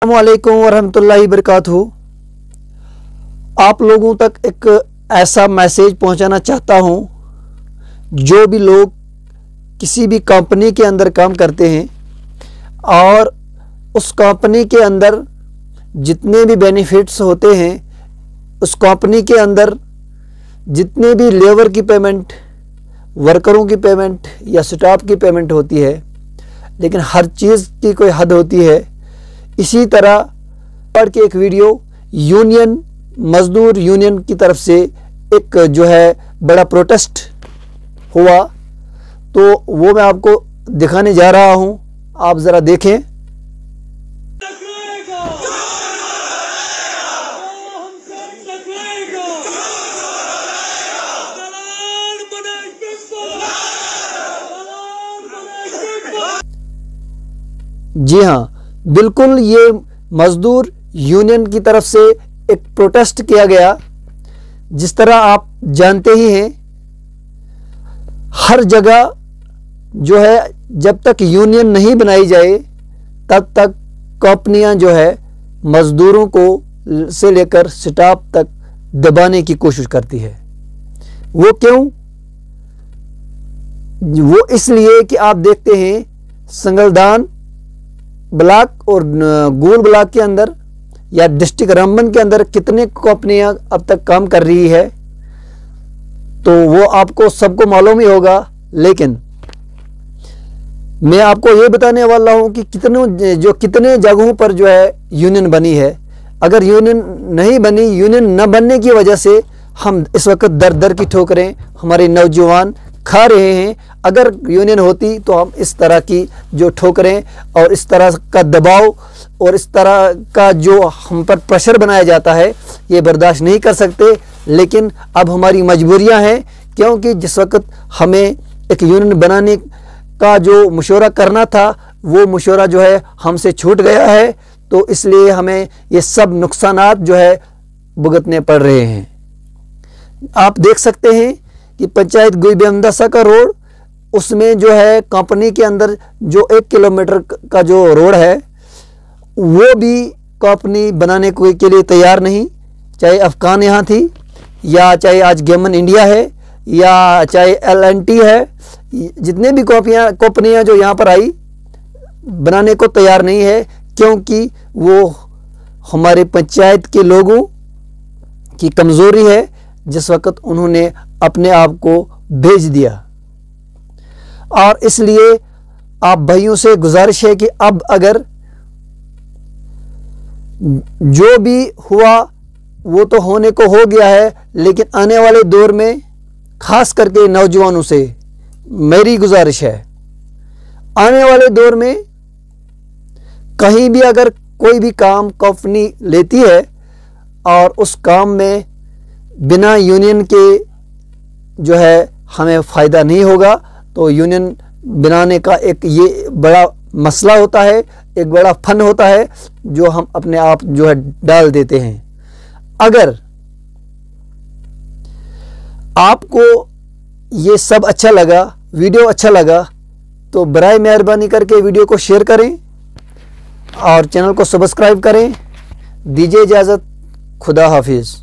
अस्सलामुअलैकुम वरहमतुल्लाहि वबरकातुहू। आप लोगों तक एक ऐसा मैसेज पहुंचाना चाहता हूं, जो भी लोग किसी भी कंपनी के अंदर काम करते हैं और उस कंपनी के अंदर जितने भी बेनिफिट्स होते हैं, उस कंपनी के अंदर जितने भी लेबर की पेमेंट, वर्करों की पेमेंट या स्टाफ की पेमेंट होती है, लेकिन हर चीज़ की कोई हद होती है। इसी तरह पढ़ के एक वीडियो यूनियन, मज़दूर यूनियन की तरफ से एक जो है बड़ा प्रोटेस्ट हुआ, तो वो मैं आपको दिखाने जा रहा हूं। आप ज़रा देखें। जी हाँ, बिल्कुल, ये मज़दूर यूनियन की तरफ से एक प्रोटेस्ट किया गया। जिस तरह आप जानते ही हैं, हर जगह जो है जब तक यूनियन नहीं बनाई जाए तब तक कंपनियां जो है मज़दूरों को से लेकर स्टाफ तक दबाने की कोशिश करती है। वो क्यों? वो इसलिए कि आप देखते हैं संगलदान ब्लॉक और गोल ब्लॉक के अंदर या डिस्ट्रिक्ट रामबन के अंदर कितने कंपनियां अब तक काम कर रही है, तो वो आपको सबको मालूम ही होगा। लेकिन मैं आपको ये बताने वाला हूं कि कितने जगहों पर जो है यूनियन बनी है। अगर यूनियन नहीं बनी, यूनियन न बनने की वजह से हम इस वक्त दर दर की ठोकरें हमारे नौजवान खा रहे हैं। अगर यूनियन होती तो हम इस तरह की जो ठोकरें और इस तरह का दबाव और इस तरह का जो हम पर प्रेशर बनाया जाता है, ये बर्दाश्त नहीं कर सकते। लेकिन अब हमारी मजबूरियां हैं, क्योंकि जिस वक्त हमें एक यूनियन बनाने का जो मशवरा करना था, वो मशवरा जो है हमसे छूट गया है, तो इसलिए हमें ये सब नुकसानात जो है भुगतने पड़ रहे हैं। आप देख सकते हैं कि पंचायत गुईबेमदसा का रोड, उसमें जो है कंपनी के अंदर जो 1 किलोमीटर का जो रोड है, वो भी कंपनी बनाने के लिए तैयार नहीं। चाहे अफगान यहाँ थी, या चाहे आज गेमन इंडिया है, या चाहे LNT है, जितने भी कंपनियाँ जो यहाँ पर आई बनाने को तैयार नहीं है, क्योंकि वो हमारे पंचायत के लोगों की कमज़ोरी है, जिस वक्त उन्होंने अपने आप को भेज दिया। और इसलिए आप भाइयों से गुजारिश है कि अब अगर जो भी हुआ वो तो होने को हो गया है, लेकिन आने वाले दौर में खास करके नौजवानों से मेरी गुजारिश है, आने वाले दौर में कहीं भी अगर कोई भी काम कंपनी लेती है और उस काम में बिना यूनियन के जो है हमें फ़ायदा नहीं होगा, तो यूनियन बनाने का एक ये बड़ा मसला होता है, एक बड़ा फन होता है, जो हम अपने आप जो है डाल देते हैं। अगर आपको ये सब अच्छा लगा, वीडियो अच्छा लगा, तो बराए मेहरबानी करके वीडियो को शेयर करें और चैनल को सब्सक्राइब करें। दीजिए इजाज़त। खुदा हाफिज़।